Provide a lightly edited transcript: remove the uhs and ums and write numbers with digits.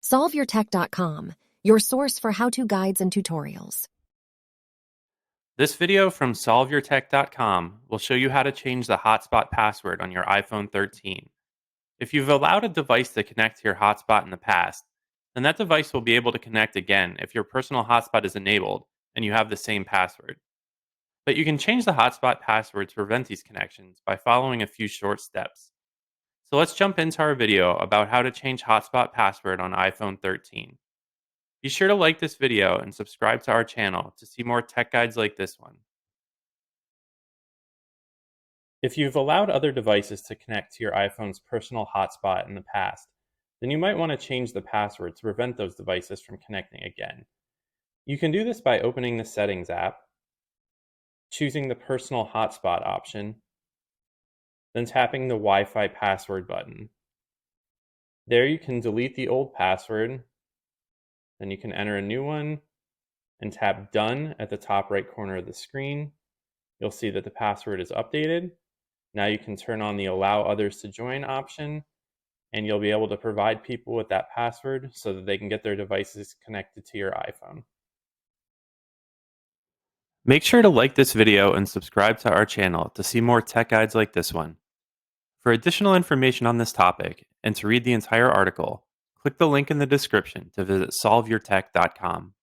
SolveYourTech.com, your source for how-to guides and tutorials. This video from SolveYourTech.com will show you how to change the hotspot password on your iPhone 13. If you've allowed a device to connect to your hotspot in the past, then that device will be able to connect again if your personal hotspot is enabled and you have the same password. But you can change the hotspot password to prevent these connections by following a few short steps. So let's jump into our video about how to change hotspot password on iPhone 13. Be sure to like this video and subscribe to our channel to see more tech guides like this one. If you've allowed other devices to connect to your iPhone's personal hotspot in the past, then you might want to change the password to prevent those devices from connecting again. You can do this by opening the Settings app, choosing the Personal Hotspot option, then tapping the Wi-Fi password button. There you can delete the old password, then you can enter a new one and tap Done at the top right corner of the screen. You'll see that the password is updated. Now you can turn on the Allow Others to Join option, and you'll be able to provide people with that password so that they can get their devices connected to your iPhone. Make sure to like this video and subscribe to our channel to see more tech guides like this one. For additional information on this topic and to read the entire article, click the link in the description to visit solveyourtech.com.